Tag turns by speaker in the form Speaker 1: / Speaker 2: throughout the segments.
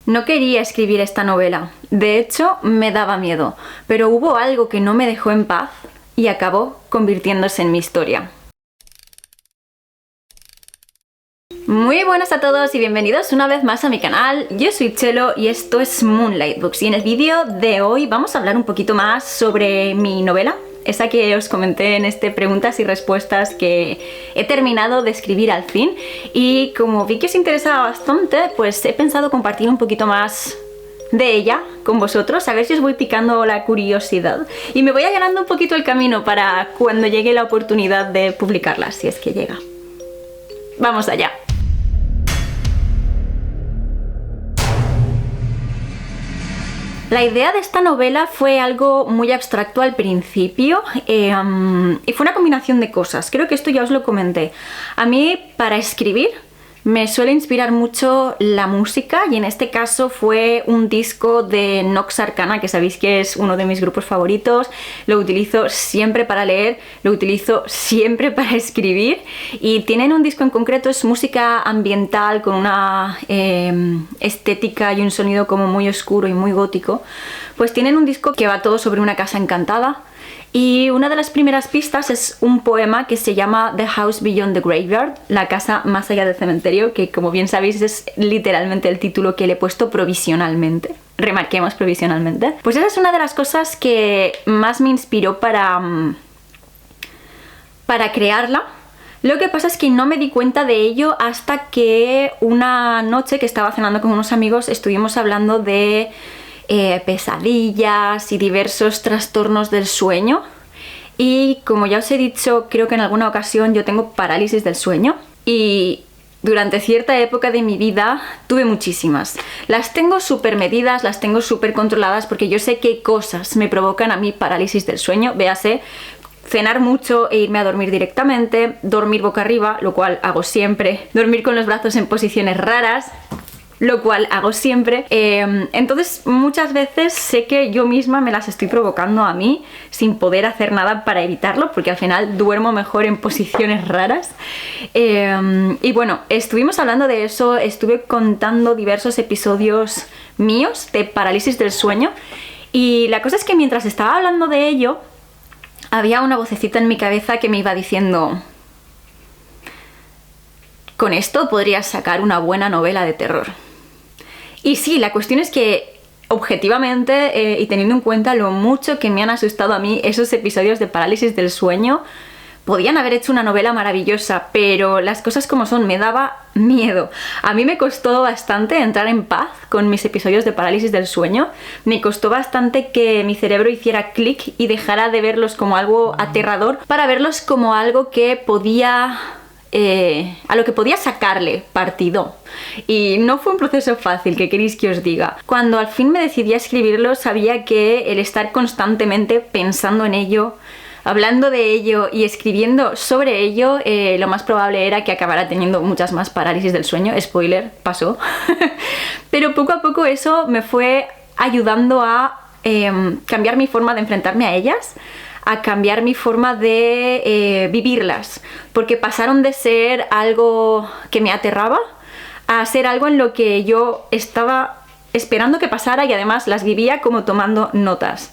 Speaker 1: No quería escribir esta novela, de hecho me daba miedo, pero hubo algo que no me dejó en paz y acabó convirtiéndose en mi historia. Muy buenas a todos y bienvenidos una vez más a mi canal. Yo soy Chelo y esto es Moonlight Books, y en el vídeo de hoy vamos a hablar un poquito más sobre mi novela, esa que os comenté en este preguntas y respuestas que he terminado de escribir al fin, y como vi que os interesaba bastante, pues he pensado compartir un poquito más de ella con vosotros, a ver si os voy picando la curiosidad y me voy allanando un poquito el camino para cuando llegue la oportunidad de publicarla, si es que llega. ¡Vamos allá! La idea de esta novela fue algo muy abstracto al principio y fue una combinación de cosas. Creo que esto ya os lo comenté. A mí, para escribir, me suele inspirar mucho la música, y en este caso fue un disco de Nox Arcana, que sabéis que es uno de mis grupos favoritos. Lo utilizo siempre para leer, lo utilizo siempre para escribir, y tienen un disco en concreto, es música ambiental con una estética y un sonido como muy oscuro y muy gótico. Pues tienen un disco que va todo sobre una casa encantada, y una de las primeras pistas es un poema que se llama The House Beyond the Graveyard, la casa más allá del cementerio, que como bien sabéis es literalmente el título que le he puesto provisionalmente. Remarquemos provisionalmente. Pues esa es una de las cosas que más me inspiró para crearla. Lo que pasa es que no me di cuenta de ello hasta que una noche que estaba cenando con unos amigos estuvimos hablando de pesadillas y diversos trastornos del sueño, y como ya os he dicho, creo que en alguna ocasión yo tengo parálisis del sueño, y durante cierta época de mi vida tuve muchísimas. Las tengo súper medidas, las tengo súper controladas, porque yo sé qué cosas me provocan a mí parálisis del sueño. Véase cenar mucho e irme a dormir directamente, dormir boca arriba, lo cual hago siempre, dormir con los brazos en posiciones raras, lo cual hago siempre. Entonces muchas veces sé que yo misma me las estoy provocando a mí sin poder hacer nada para evitarlo, porque al final duermo mejor en posiciones raras. Y bueno, estuvimos hablando de eso, estuve contando diversos episodios míos de parálisis del sueño, y la cosa es que mientras estaba hablando de ello había una vocecita en mi cabeza que me iba diciendo: con esto podrías sacar una buena novela de terror. Y sí, la cuestión es que objetivamente, y teniendo en cuenta lo mucho que me han asustado a mí esos episodios de parálisis del sueño, podían haber hecho una novela maravillosa, pero las cosas como son, me daba miedo. A mí me costó bastante entrar en paz con mis episodios de parálisis del sueño, me costó bastante que mi cerebro hiciera clic y dejara de verlos como algo aterrador para verlos como algo que podía... a lo que podía sacarle partido. Y no fue un proceso fácil, ¿qué queréis que os diga? Cuando al fin me decidí a escribirlo, sabía que el estar constantemente pensando en ello, hablando de ello y escribiendo sobre ello, lo más probable era que acabara teniendo muchas más parálisis del sueño. Spoiler, pasó. Pero poco a poco eso me fue ayudando a cambiar mi forma de enfrentarme a ellas, a cambiar mi forma de vivirlas, porque pasaron de ser algo que me aterraba a ser algo en lo que yo estaba esperando que pasara, y además las vivía como tomando notas.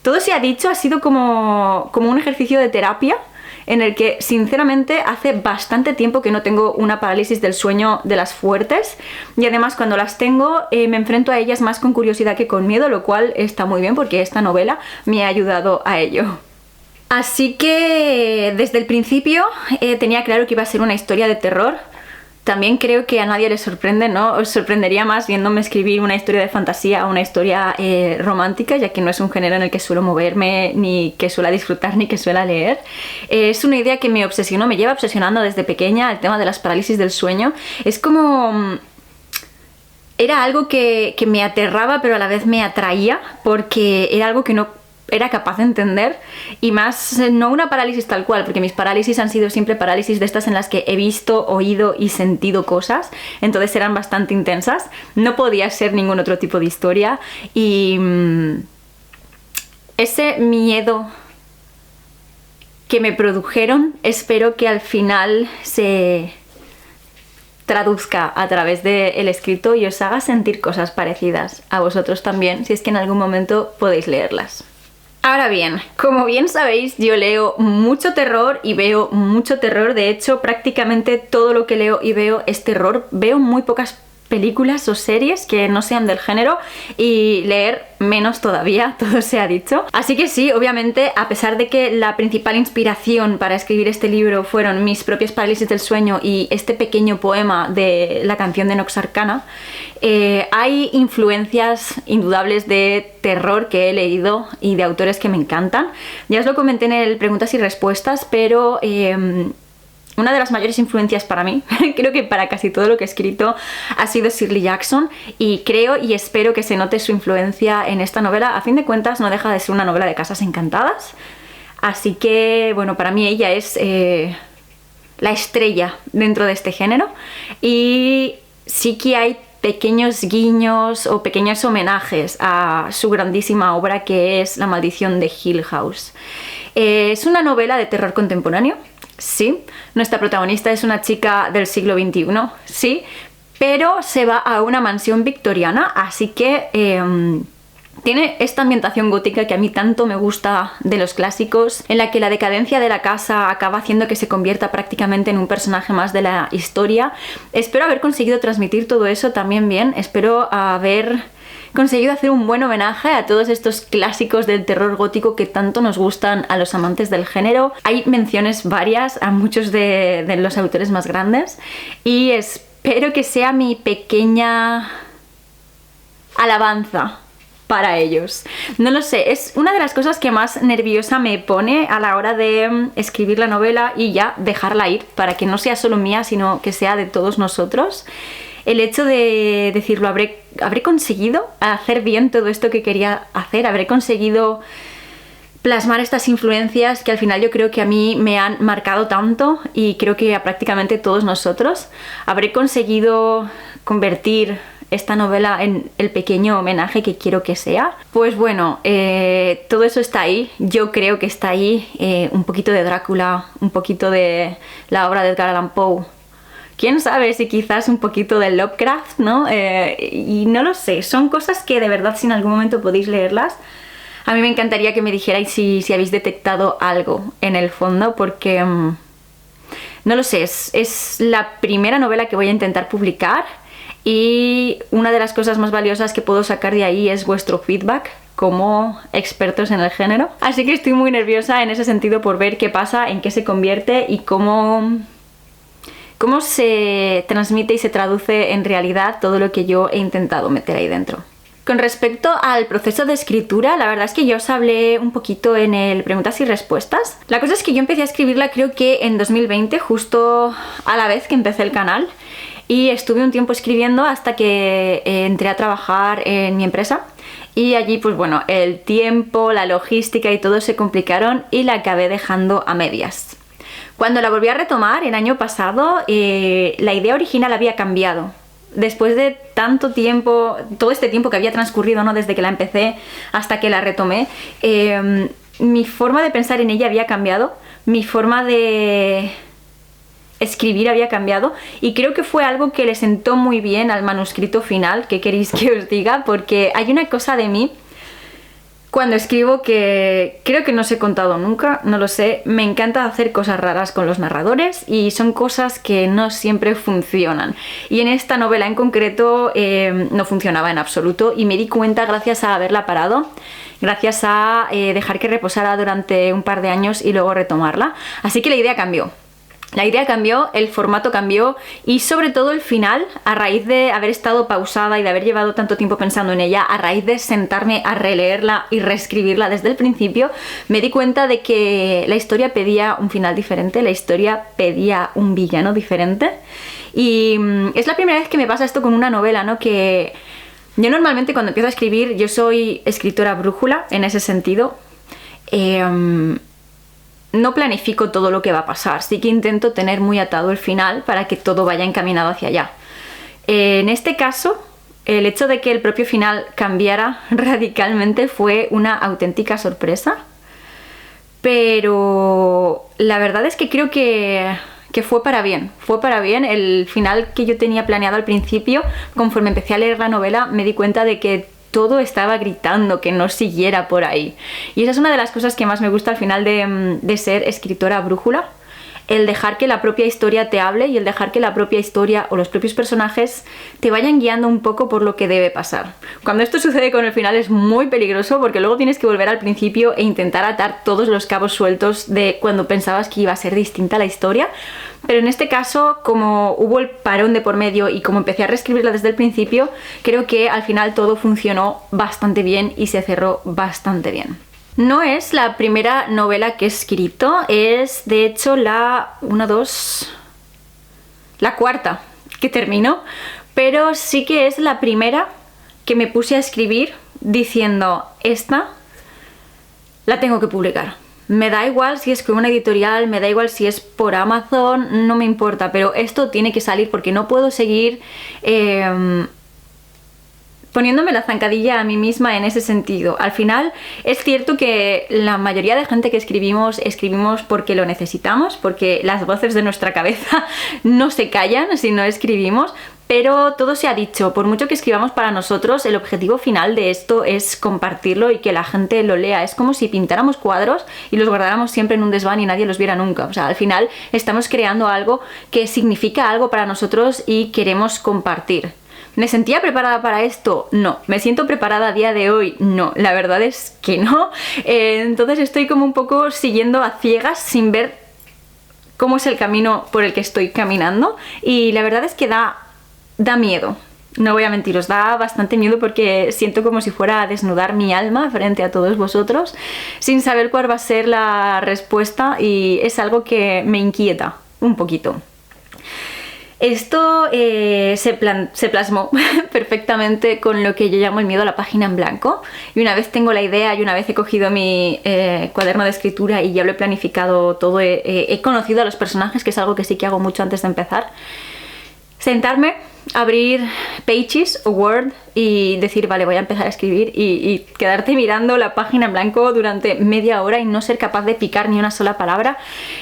Speaker 1: Todo se ha dicho, ha sido como un ejercicio de terapia, en el que sinceramente hace bastante tiempo que no tengo una parálisis del sueño de las fuertes, y además cuando las tengo me enfrento a ellas más con curiosidad que con miedo, lo cual está muy bien porque esta novela me ha ayudado a ello. Así que desde el principio tenía claro que iba a ser una historia de terror. También creo que a nadie le sorprende, ¿no? Os sorprendería más viéndome escribir una historia de fantasía o una historia romántica, ya que no es un género en el que suelo moverme, ni que suela disfrutar, ni que suela leer. Es una idea que me obsesionó, me lleva obsesionando desde pequeña, el tema de las parálisis del sueño. Es como... era algo que me aterraba, pero a la vez me atraía, porque era algo que no era capaz de entender, y más no una parálisis tal cual, porque mis parálisis han sido siempre parálisis de estas en las que he visto, oído y sentido cosas, entonces eran bastante intensas, no podía ser ningún otro tipo de historia, y ese miedo que me produjeron espero que al final se traduzca a través del escrito y os haga sentir cosas parecidas a vosotros también, si es que en algún momento podéis leerlas. Ahora bien, como bien sabéis, yo leo mucho terror y veo mucho terror. De hecho, prácticamente todo lo que leo y veo es terror. Veo muy pocas películas o series que no sean del género y leer menos todavía, todo se ha dicho. Así que sí, obviamente, a pesar de que la principal inspiración para escribir este libro fueron mis propias parálisis del sueño y este pequeño poema de la canción de Nox Arcana, hay influencias indudables de terror que he leído y de autores que me encantan. Ya os lo comenté en el preguntas y respuestas, pero una de las mayores influencias para mí, creo que para casi todo lo que he escrito, ha sido Shirley Jackson, y creo y espero que se note su influencia en esta novela. A fin de cuentas no deja de ser una novela de casas encantadas, así que bueno, para mí ella es la estrella dentro de este género, y sí que hay pequeños guiños o pequeños homenajes a su grandísima obra, que es La maldición de Hill House. Es una novela de terror contemporáneo. Sí, nuestra protagonista es una chica del siglo XXI, sí, pero se va a una mansión victoriana, así que tiene esta ambientación gótica que a mí tanto me gusta de los clásicos, en la que la decadencia de la casa acaba haciendo que se convierta prácticamente en un personaje más de la historia. Espero haber conseguido transmitir todo eso también bien, espero haber conseguido hacer un buen homenaje a todos estos clásicos del terror gótico que tanto nos gustan a los amantes del género. Hay menciones varias a muchos de los autores más grandes y espero que sea mi pequeña alabanza para ellos. No lo sé, es una de las cosas que más nerviosa me pone a la hora de escribir la novela y ya dejarla ir, para que no sea solo mía, sino que sea de todos nosotros. El hecho de decirlo, habré conseguido hacer bien todo esto que quería hacer, habré conseguido plasmar estas influencias que al final yo creo que a mí me han marcado tanto, y creo que a prácticamente todos nosotros. Habré conseguido convertir esta novela en el pequeño homenaje que quiero que sea. Pues bueno, todo eso está ahí, yo creo que está ahí, un poquito de Drácula, un poquito de la obra de Edgar Allan Poe, quién sabe si quizás un poquito de Lovecraft, ¿no? Y no lo sé, son cosas que de verdad, si en algún momento podéis leerlas, a mí me encantaría que me dijerais si habéis detectado algo en el fondo, porque no lo sé, es la primera novela que voy a intentar publicar, y una de las cosas más valiosas que puedo sacar de ahí es vuestro feedback como expertos en el género. Así que estoy muy nerviosa en ese sentido por ver qué pasa, en qué se convierte y cómo se transmite y se traduce en realidad todo lo que yo he intentado meter ahí dentro. Con respecto al proceso de escritura, la verdad es que yo os hablé un poquito en el preguntas y respuestas. La cosa es que yo empecé a escribirla creo que en 2020, justo a la vez que empecé el canal, y estuve un tiempo escribiendo hasta que entré a trabajar en mi empresa, y allí pues bueno, el tiempo, la logística y todo se complicaron y la acabé dejando a medias. Cuando la volví a retomar el año pasado, la idea original había cambiado. Después de tanto tiempo, todo este tiempo que había transcurrido, ¿no?, desde que la empecé hasta que la retomé, mi forma de pensar en ella había cambiado, mi forma de escribir había cambiado, y creo que fue algo que le sentó muy bien al manuscrito final. ¿Qué queréis que os diga? Porque hay una cosa de mí cuando escribo que creo que no os he contado nunca, no lo sé, me encanta hacer cosas raras con los narradores, y son cosas que no siempre funcionan, y en esta novela en concreto no funcionaba en absoluto, y me di cuenta gracias a haberla parado, gracias a dejar que reposara durante un par de años y luego retomarla. Así que la idea cambió. La idea cambió, el formato cambió, y sobre todo el final, a raíz de haber estado pausada y de haber llevado tanto tiempo pensando en ella, a raíz de sentarme a releerla y reescribirla desde el principio, me di cuenta de que la historia pedía un final diferente, la historia pedía un villano diferente, y es la primera vez que me pasa esto con una novela, ¿no? Que yo normalmente cuando empiezo a escribir, yo soy escritora brújula en ese sentido. No planifico todo lo que va a pasar, sí que intento tener muy atado el final para que todo vaya encaminado hacia allá. En este caso, el hecho de que el propio final cambiara radicalmente fue una auténtica sorpresa, pero la verdad es que creo que que fue para bien, el final que yo tenía planeado al principio. Conforme empecé a leer la novela me di cuenta de que todo estaba gritando que no siguiera por ahí, y esa es una de las cosas que más me gusta al final de ser escritora brújula, el dejar que la propia historia te hable y el dejar que la propia historia o los propios personajes te vayan guiando un poco por lo que debe pasar. Cuando esto sucede con el final es muy peligroso, porque luego tienes que volver al principio e intentar atar todos los cabos sueltos de cuando pensabas que iba a ser distinta la historia. Pero en este caso, como hubo el parón de por medio y como empecé a reescribirla desde el principio, creo que al final todo funcionó bastante bien y se cerró bastante bien. No es la primera novela que he escrito, es de hecho la cuarta que termino, pero sí que es la primera que me puse a escribir diciendo, esta la tengo que publicar. Me da igual si es con una editorial, me da igual si es por Amazon, no me importa, pero esto tiene que salir porque no puedo seguir poniéndome la zancadilla a mí misma en ese sentido. Al final es cierto que la mayoría de gente que escribimos porque lo necesitamos, porque las voces de nuestra cabeza no se callan si no escribimos, pero todo se ha dicho, por mucho que escribamos para nosotros, el objetivo final de esto es compartirlo y que la gente lo lea. Es como si pintáramos cuadros y los guardáramos siempre en un desván y nadie los viera nunca. O sea, al final estamos creando algo que significa algo para nosotros y queremos compartir. ¿Me sentía preparada para esto? No. ¿Me siento preparada a día de hoy? No. La verdad es que no. Entonces estoy como un poco siguiendo a ciegas sin ver cómo es el camino por el que estoy caminando, y la verdad es que da miedo. No voy a mentiros, da bastante miedo porque siento como si fuera a desnudar mi alma frente a todos vosotros sin saber cuál va a ser la respuesta, y es algo que me inquieta un poquito. Esto se plasmó perfectamente con lo que yo llamo el miedo a la página en blanco, y una vez tengo la idea y una vez he cogido mi cuaderno de escritura y ya lo he planificado todo, he conocido a los personajes, que es algo que sí que hago mucho antes de empezar, sentarme, abrir Pages o Word y decir, vale, voy a empezar a escribir, y quedarte mirando la página en blanco durante media hora y no ser capaz de picar ni una sola palabra.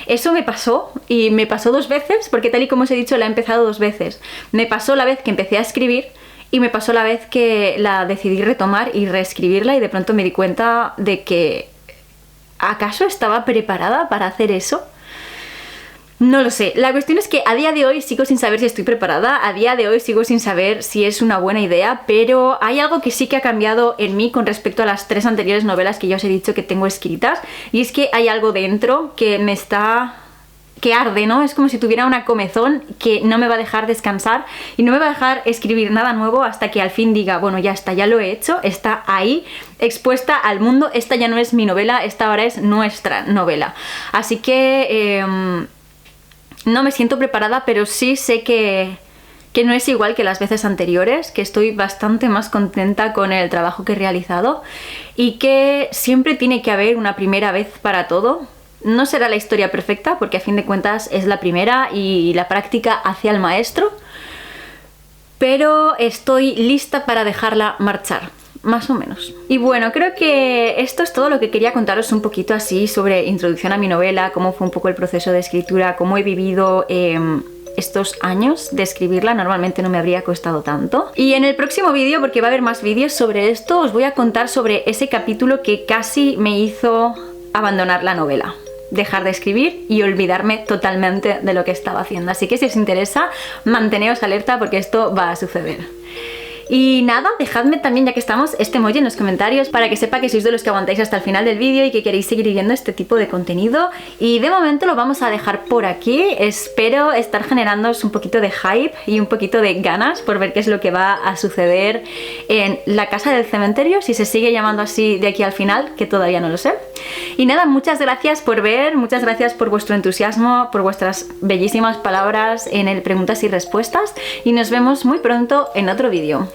Speaker 1: Eso me pasó, y me pasó 2 veces, porque tal y como os he dicho la he empezado 2 veces. Me pasó la vez que empecé a escribir y me pasó la vez que la decidí retomar y reescribirla, y de pronto me di cuenta de que ¿acaso estaba preparada para hacer eso? No lo sé. La cuestión es que a día de hoy sigo sin saber si estoy preparada, a día de hoy sigo sin saber si es una buena idea, pero hay algo que sí que ha cambiado en mí con respecto a las 3 anteriores novelas que ya os he dicho que tengo escritas, y es que hay algo dentro que que arde, ¿no? Es como si tuviera una comezón que no me va a dejar descansar y no me va a dejar escribir nada nuevo hasta que al fin diga, bueno, ya está, ya lo he hecho, está ahí, expuesta al mundo, esta ya no es mi novela, esta ahora es nuestra novela. Así que no me siento preparada, pero sí sé que no es igual que las veces anteriores, que estoy bastante más contenta con el trabajo que he realizado, y que siempre tiene que haber una primera vez para todo. No será la historia perfecta, porque a fin de cuentas es la primera y la práctica hace al maestro, pero estoy lista para dejarla marchar, más o menos. Y bueno, creo que esto es todo lo que quería contaros un poquito así sobre introducción a mi novela, cómo fue un poco el proceso de escritura, cómo he vivido estos años de escribirla. Normalmente no me habría costado tanto. Y en el próximo vídeo, porque va a haber más vídeos sobre esto, os voy a contar sobre ese capítulo que casi me hizo abandonar la novela, dejar de escribir y olvidarme totalmente de lo que estaba haciendo. Así que si os interesa, manteneos alerta porque esto va a suceder. Y nada, dejadme también, ya que estamos, este emoji en los comentarios para que sepa que sois de los que aguantáis hasta el final del vídeo y que queréis seguir viendo este tipo de contenido. Y de momento lo vamos a dejar por aquí. Espero estar generándoos un poquito de hype y un poquito de ganas por ver qué es lo que va a suceder en La Casa del Cementerio, si se sigue llamando así de aquí al final, que todavía no lo sé. Y nada, muchas gracias por ver, muchas gracias por vuestro entusiasmo, por vuestras bellísimas palabras en el preguntas y respuestas, y nos vemos muy pronto en otro vídeo.